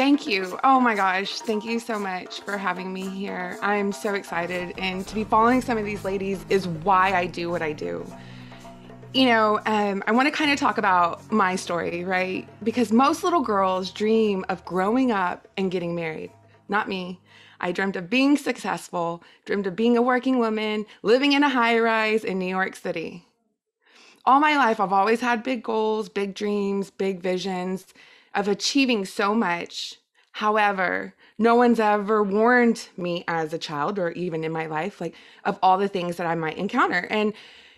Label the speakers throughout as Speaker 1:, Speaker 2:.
Speaker 1: Thank you. Oh my gosh. Thank you so much for having me here. I'm so excited. And to be following some of these ladies is why I do what I do. I want to kind of talk about my story, right? Because most little girls dream of growing up and getting married. Not me. I dreamt of being successful, dreamed of being a working woman, living in a high rise in New York City. All my life, I've always had big goals, big dreams, big visions of achieving so much. However, no one's ever warned me as a child or even in my life, like of all the things that I might encounter. And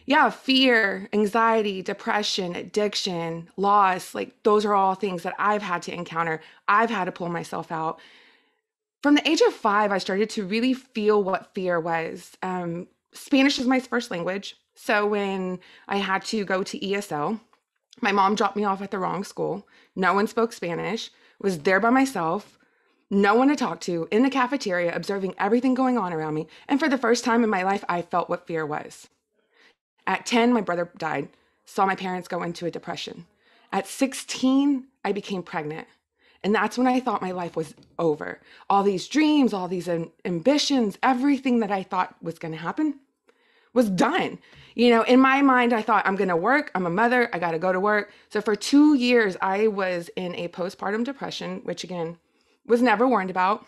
Speaker 1: yeah, fear, anxiety, depression, addiction, loss, like those are all things that I've had to encounter. I've had to pull myself out. From the age of 5, I started to really feel what fear was. Spanish is my first language. So when I had to go to ESL, my mom dropped me off at the wrong school. No one spoke Spanish, was there by myself, no one to talk to, in the cafeteria, observing everything going on around me. And for the first time in my life, I felt what fear was. At 10, my brother died, saw my parents go into a depression. At 16, I became pregnant. And that's when I thought my life was over. All these dreams, all these ambitions, everything that I thought was going to happen was done. In my mind, I thought I'm going to work. I'm a mother. I got to go to work. So for 2 years, I was in a postpartum depression, which again, was never warned about.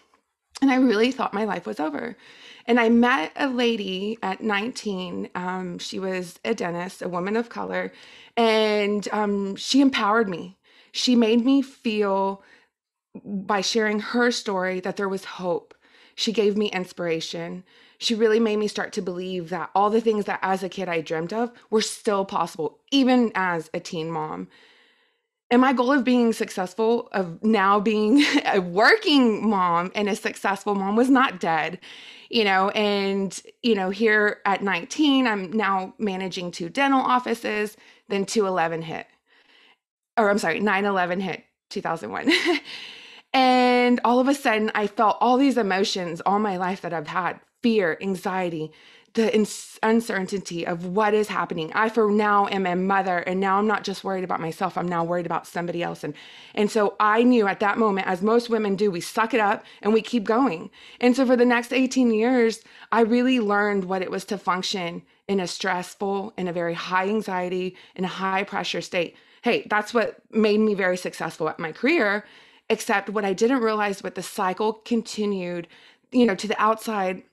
Speaker 1: And I really thought my life was over. And I met a lady at 19. She was a dentist, a woman of color, and she empowered me. She made me feel by sharing her story that there was hope. She gave me inspiration. She really made me start to believe that all the things that as a kid I dreamt of were still possible, even as a teen mom. And my goal of being successful, of now being a working mom and a successful mom, was not dead, here at 19, I'm now managing 2 dental offices, then 2/11 hit, or I'm sorry, 9/11 hit 2001. And all of a sudden, I felt all these emotions all my life that I've had: fear, anxiety, the uncertainty of what is happening. I, for now, am a mother, and now I'm not just worried about myself. I'm now worried about somebody else. And so I knew at that moment, as most women do, we suck it up and we keep going. And so for the next 18 years, I really learned what it was to function in a stressful, in a very high anxiety, in a high pressure state. Hey, that's what made me very successful at my career. Except what I didn't realize, but the cycle continued, to the outside.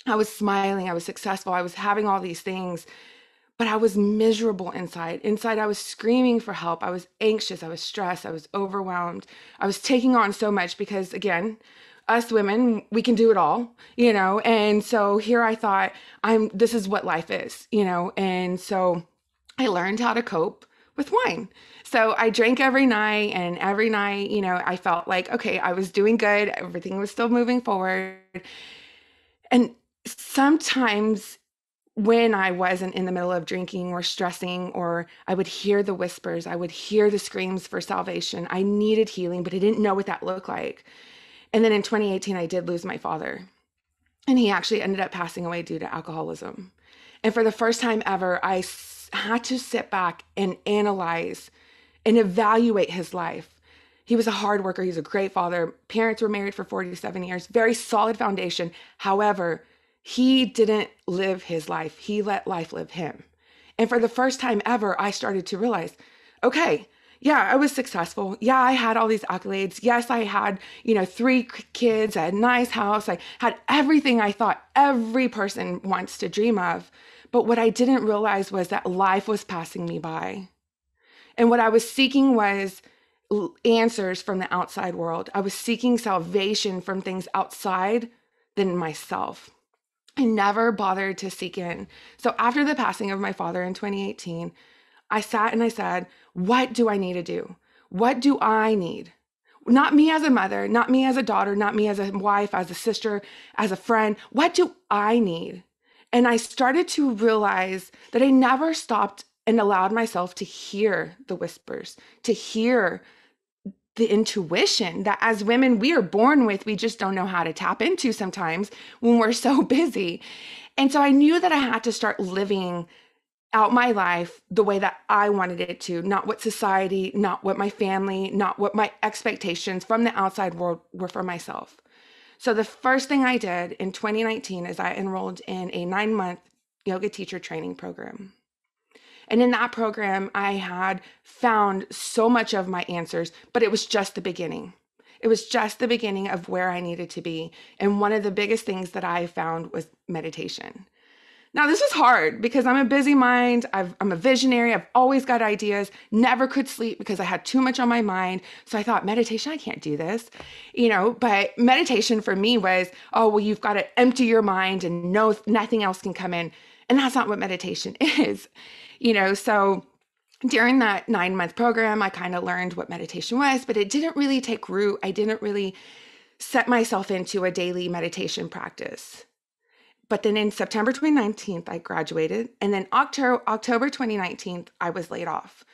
Speaker 1: I was smiling, I was successful, I was having all these things, but I was miserable inside. Inside, I was screaming for help. I was anxious, I was stressed, I was overwhelmed. I was taking on so much because, again, us women, we can do it all, And so here I thought, this is what life is, And so I learned how to cope with wine. So I drank every night, and every night, I felt like, okay, I was doing good. Everything was still moving forward. And sometimes when I wasn't in the middle of drinking or stressing, or I would hear the whispers, I would hear the screams for salvation. I needed healing, but I didn't know what that looked like. And then in 2018, I did lose my father. And he actually ended up passing away due to alcoholism. And for the first time ever, I had to sit back and analyze and evaluate his life. He was a hard worker. He was a great father. Parents were married for 47 years, very solid foundation. However, he didn't live his life. He let life live him. And for the first time ever, I started to realize, okay, yeah, I was successful. Yeah, I had all these accolades. Yes, I had, 3 kids, I had a nice house. I had everything I thought every person wants to dream of. But what I didn't realize was that life was passing me by. And what I was seeking was answers from the outside world. I was seeking salvation from things outside than myself. I never bothered to seek in. So after the passing of my father in 2018, I sat and I said, what do I need to do? What do I need? Not me as a mother, not me as a daughter, not me as a wife, as a sister, as a friend. What do I need? And I started to realize that I never stopped and allowed myself to hear the whispers, to hear the intuition that as women we are born with, we just don't know how to tap into sometimes when we're so busy. And so I knew that I had to start living out my life the way that I wanted it to, not what society, not what my family, not what my expectations from the outside world were for myself. So the first thing I did in 2019 is I enrolled in a 9-month yoga teacher training program. And in that program, I had found so much of my answers, but it was just the beginning. It was just the beginning of where I needed to be. And one of the biggest things that I found was meditation. Now, this was hard because I'm a busy mind. I'm a visionary. I've always got ideas, never could sleep because I had too much on my mind. So I thought, meditation, I can't do this, but meditation for me was, oh, well, you've got to empty your mind and nothing else can come in. And that's not what meditation is, so during that 9-month program, I kind of learned what meditation was, but it didn't really take root. I didn't really set myself into a daily meditation practice. But then in September 2019, I graduated. And then October 2019, I was laid off.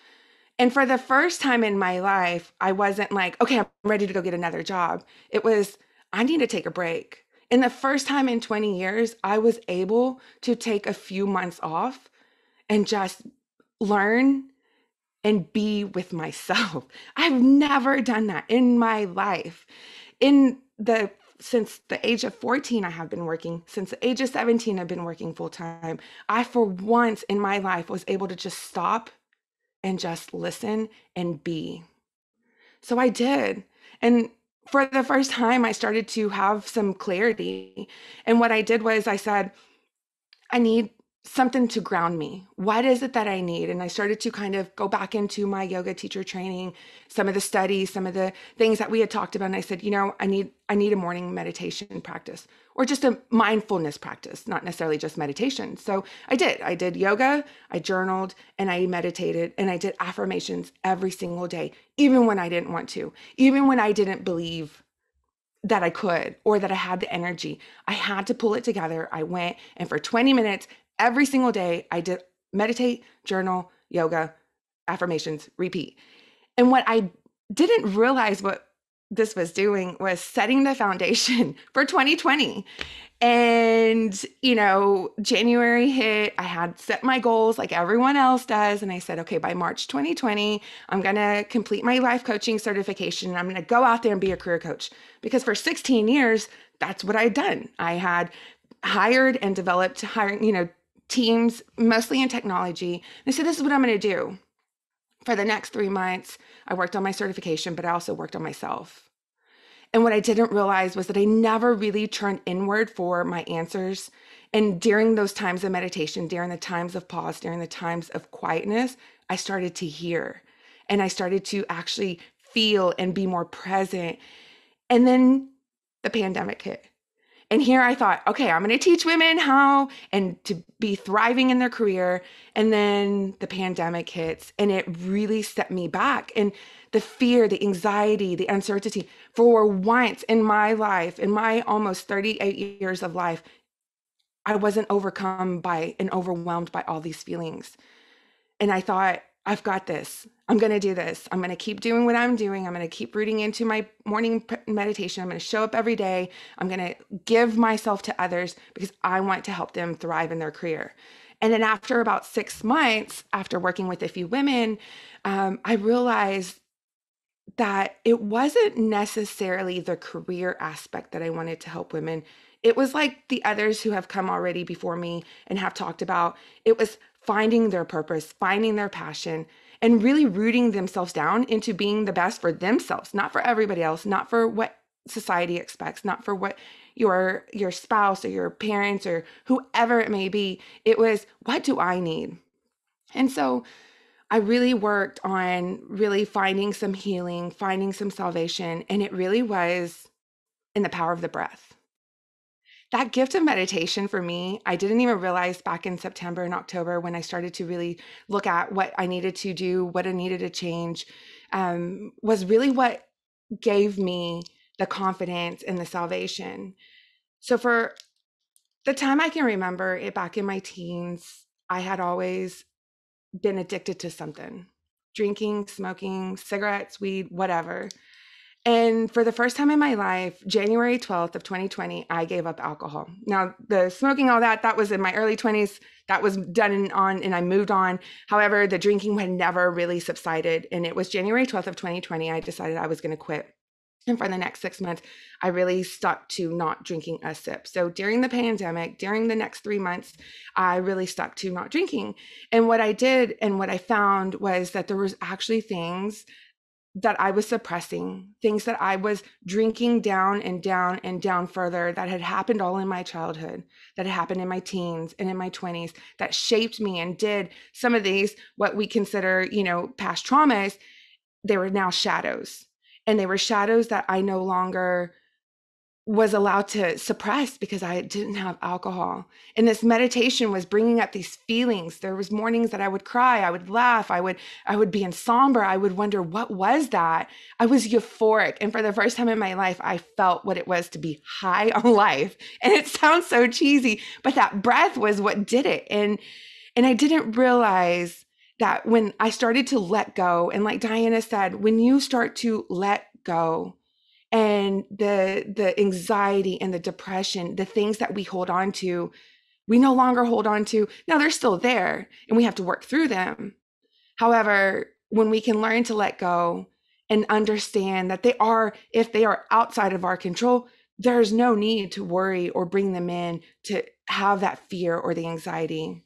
Speaker 1: And for the first time in my life, I wasn't like, okay, I'm ready to go get another job. It was, I need to take a break. And the first time in 20 years, I was able to take a few months off and just learn and be with myself. I've never done that in my life. Since the age of 14, I have been working. Since the age of 17, I've been working full time. I, for once in my life, was able to just stop and just listen and be. So I did. And for the first time, I started to have some clarity. And what I did was I said, I need something to ground me. What is it that I need? And I started to kind of go back into my yoga teacher training, some of the studies, some of the things that we had talked about. And I said, I need a morning meditation practice or just a mindfulness practice, not necessarily just meditation. So I did yoga, I journaled, and I meditated, and I did affirmations every single day, even when I didn't want to, even when I didn't believe that I could or that I had the energy. I had to pull it together. I went, and for 20 minutes every single day, I did meditate, journal, yoga, affirmations, repeat. And what I didn't realize what this was doing was setting the foundation for 2020. And, January hit, I had set my goals like everyone else does. And I said, okay, by March 2020, I'm going to complete my life coaching certification. And I'm going to go out there and be a career coach, because for 16 years, that's what I'd done. I had hired and developed teams, mostly in technology. And I said, this is what I'm going to do. For the next 3 months, I worked on my certification, but I also worked on myself. And what I didn't realize was that I never really turned inward for my answers. And during those times of meditation, during the times of pause, during the times of quietness, I started to hear and I started to actually feel and be more present. And then the pandemic hit. And here I thought, okay, I'm going to teach women how and to be thriving in their career. And then the pandemic hits and it really set me back. And the fear, the anxiety, the uncertainty, for once in my life, in my almost 38 years of life, I wasn't overcome by and overwhelmed by all these feelings. And I thought, I've got this. I'm going to do this. I'm going to keep doing what I'm doing. I'm going to keep rooting into my morning meditation. I'm going to show up every day. I'm going to give myself to others because I want to help them thrive in their career. And then after about 6 months, after working with a few women, I realized that it wasn't necessarily the career aspect that I wanted to help women. It was like the others who have come already before me and have talked about. It was finding their purpose, finding their passion, and really rooting themselves down into being the best for themselves, not for everybody else, not for what society expects, not for what your spouse or your parents or whoever it may be. It was, what do I need? And so I really worked on really finding some healing, finding some salvation, and it really was in the power of the breath. That gift of meditation for me, I didn't even realize back in September and October when I started to really look at what I needed to do, what I needed to change, was really what gave me the confidence and the salvation. So for the time I can remember it back in my teens, I had always been addicted to something, drinking, smoking, cigarettes, weed, whatever. And for the first time in my life, January 12th of 2020, I gave up alcohol. Now, the smoking, all that was in my early 20s. That was done and I moved on. However, the drinking had never really subsided. And it was January 12th of 2020, I decided I was going to quit. And for the next 6 months, I really stuck to not drinking a sip. So during the pandemic, during the next 3 months, I really stuck to not drinking. And what I did and what I found was that there was actually things that I was suppressing, things that I was drinking down and down and down further that had happened all in my childhood, that had happened in my teens and in my 20s, that shaped me and did some of these, what we consider, past traumas. They were now shadows. And they were shadows that I no longer was allowed to suppress because I didn't have alcohol. And this meditation was bringing up these feelings. There was mornings that I would cry, I would laugh, I would be in somber. I would wonder, what was that? I was euphoric. And for the first time in my life, I felt what it was to be high on life. And it sounds so cheesy, but that breath was what did it. And I didn't realize that when I started to let go, and like Diana said, when you start to let go, and the anxiety and the depression, the things that we hold on to, we no longer hold on to. Now they're still there and we have to work through them. However, when we can learn to let go and understand that if they are outside of our control, there's no need to worry or bring them in to have that fear or the anxiety.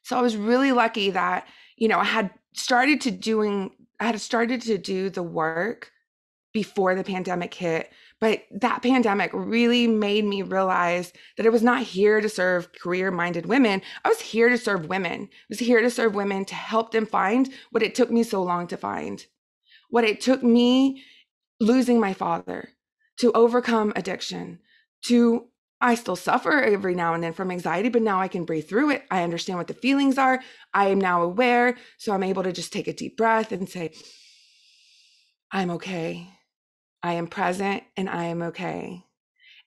Speaker 1: So I was really lucky that, I had started to do the work before the pandemic hit. But that pandemic really made me realize that I was not here to serve career-minded women. I was here to serve women. I was here to serve women to help them find what it took me so long to find. What it took me losing my father, to overcome addiction, I still suffer every now and then from anxiety, but now I can breathe through it. I understand what the feelings are. I am now aware. So I'm able to just take a deep breath and say, I'm okay. I am present and I am okay.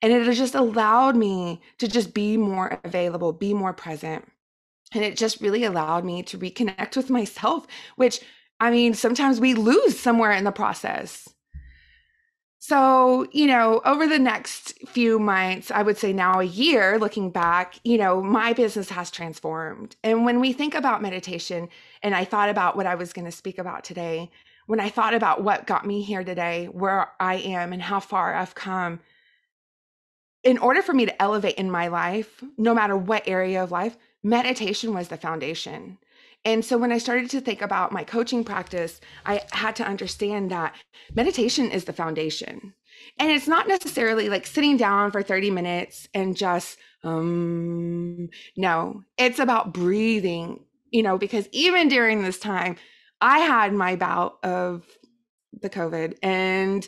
Speaker 1: And it has just allowed me to just be more available, be more present. And it just really allowed me to reconnect with myself, which, sometimes we lose somewhere in the process. So, over the next few months, I would say now a year, looking back, my business has transformed. And when we think about meditation, and I thought about what I was going to speak about today, when I thought about what got me here today, where I am and how far I've come, in order for me to elevate in my life, no matter what area of life, meditation was the foundation. And so when I started to think about my coaching practice, I had to understand that meditation is the foundation. And it's not necessarily like sitting down for 30 minutes and just, no, it's about breathing, because even during this time, I had my bout of the COVID and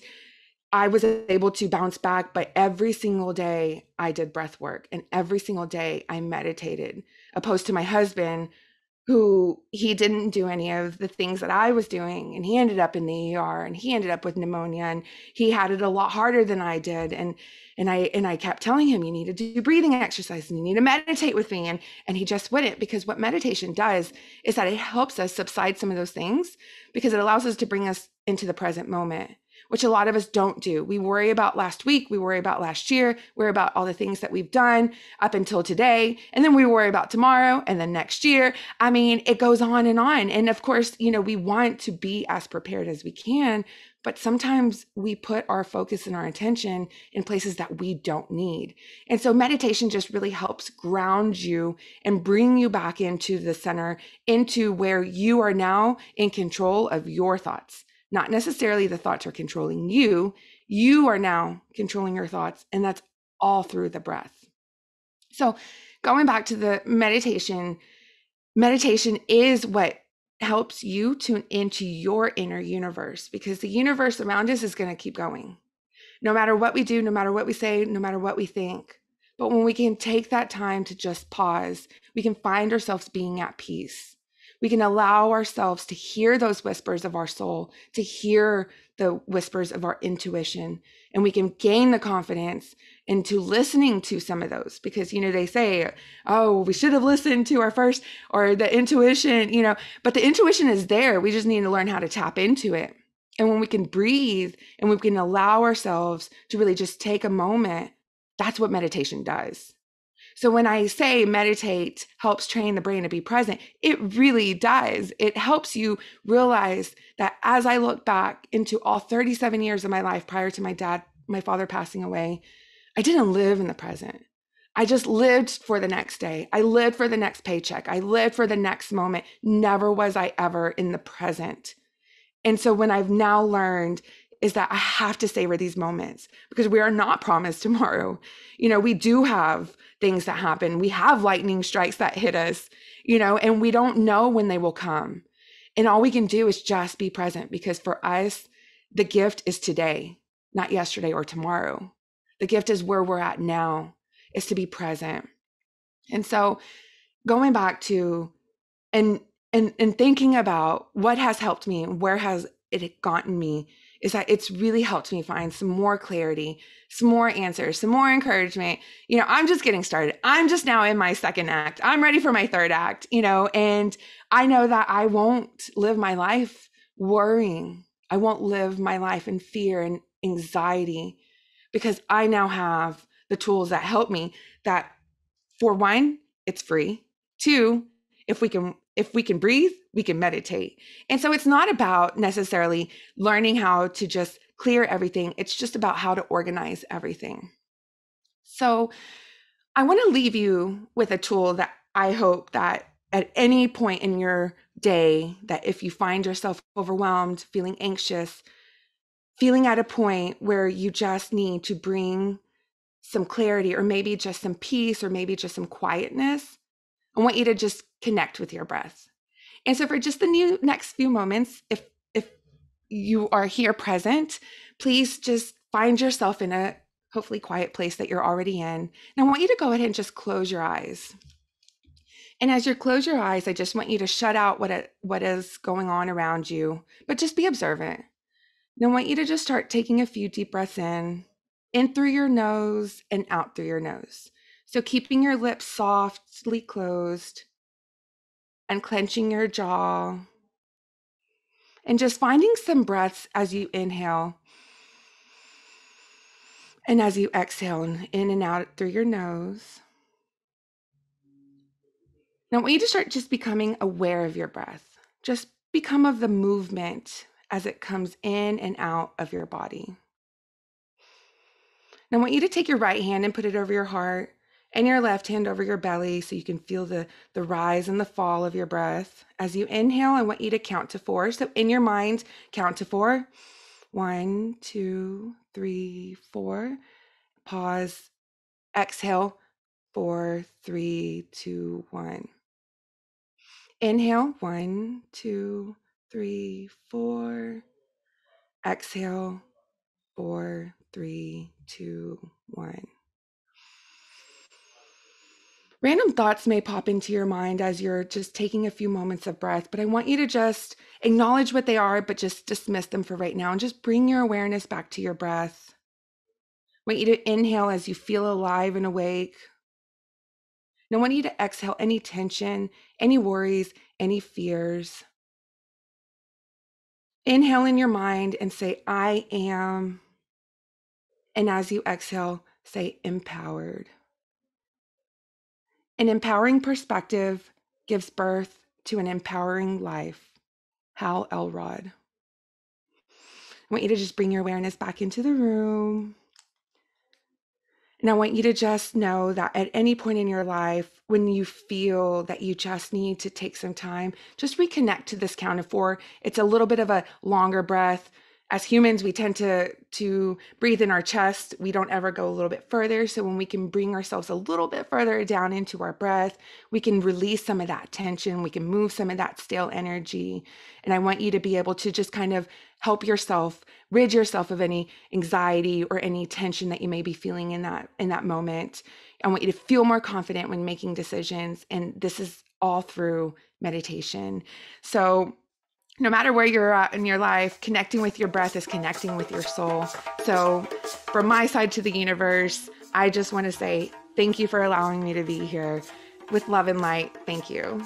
Speaker 1: I was able to bounce back, but every single day I did breath work and every single day I meditated, opposed to my husband, who he didn't do any of the things that I was doing. And he ended up in the ER and he ended up with pneumonia and he had it a lot harder than I did. And I kept telling him, you need to do breathing exercises and you need to meditate with me. And he just wouldn't, because what meditation does is that it helps us subside some of those things, because it allows us to bring us into the present moment, which a lot of us don't do. We worry about last week, we worry about last year, we worry about all the things that we've done up until today, and then we worry about tomorrow and then next year. It goes on. And of course, we want to be as prepared as we can, but sometimes we put our focus and our attention in places that we don't need. And so meditation just really helps ground you and bring you back into the center, into where you are now in control of your thoughts. Not necessarily the thoughts are controlling you. You are now controlling your thoughts, and that's all through the breath. So going back to the meditation is what helps you tune into your inner universe, because the universe around us is going to keep going. No matter what we do, no matter what we say, no matter what we think. But when we can take that time to just pause, we can find ourselves being at peace. We can allow ourselves to hear those whispers of our soul, to hear the whispers of our intuition, and we can gain the confidence into listening to some of those, because, they say, oh, we should have listened to our first, or the intuition, but the intuition is there. We just need to learn how to tap into it. And when we can breathe and we can allow ourselves to really just take a moment, that's what meditation does. So when I say meditate helps train the brain to be present, it really does. It helps you realize that as I look back into all 37 years of my life prior to my father passing away, I didn't live in the present. I just lived for the next day. I lived for the next paycheck. I lived for the next moment. Never was I ever in the present. And so when I've now learned is that I have to savor these moments because we are not promised tomorrow. We do have things that happen. We have lightning strikes that hit us, and we don't know when they will come. And all we can do is just be present, because for us, the gift is today, not yesterday or tomorrow. The gift is where we're at now, is to be present. And so going back to and thinking about what has helped me and where has it gotten me, is that it's really helped me find some more clarity, some more answers, some more encouragement. I'm just getting started. I'm just now in my second act. I'm ready for my third act, and I know that I won't live my life worrying. I won't live my life in fear and anxiety, because I now have the tools that help me, that for one, it's free. Two, if we can breathe, we can meditate. And so it's not about necessarily learning how to just clear everything. It's just about how to organize everything. So I want to leave you with a tool that I hope that at any point in your day, that if you find yourself overwhelmed, feeling anxious, feeling at a point where you just need to bring some clarity, or maybe just some peace, or maybe just some quietness, I want you to just connect with your breath. And so for just the next few moments, if you are here present, please just find yourself in a hopefully quiet place that you're already in. And I want you to go ahead and just close your eyes. And as you close your eyes, I just want you to shut out what is going on around you, but just be observant. And I want you to just start taking a few deep breaths in through your nose and out through your nose. So keeping your lips softly closed, unclenching your jaw, and just finding some breaths as you inhale and as you exhale, in and out through your nose. Now I want you to start just becoming aware of your breath. Just become of the movement as it comes in and out of your body. Now I want you to take your right hand and put it over your heart, and your left hand over your belly, so you can feel the rise and the fall of your breath. As you inhale, I want you to count to 4. So in your mind, count to 4. 1, 2, 3, 4. Pause. Exhale. 4, 3, 2, 1. Inhale. 1, 2, 3, 4. Exhale. 4, 3, 2, 1. Random thoughts may pop into your mind as you're just taking a few moments of breath, but I want you to just acknowledge what they are, but just dismiss them for right now, and just bring your awareness back to your breath. I want you to inhale as you feel alive and awake. And I want you to exhale any tension, any worries, any fears. Inhale in your mind and say, I am. And as you exhale, say, empowered. An empowering perspective gives birth to an empowering life. Hal Elrod. I want you to just bring your awareness back into the room. And I want you to just know that at any point in your life, when you feel that you just need to take some time, just reconnect to this count of 4. It's a little bit of a longer breath. As humans, we tend to breathe in our chest. We don't ever go a little bit further. So when we can bring ourselves a little bit further down into our breath, we can release some of that tension. We can move some of that stale energy. And I want you to be able to just kind of help yourself, rid yourself of any anxiety or any tension that you may be feeling in that moment. I want you to feel more confident when making decisions. And this is all through meditation. So no matter where you're at in your life, connecting with your breath is connecting with your soul. So from my side to the universe, I just want to say thank you for allowing me to be here. With love and light, thank you.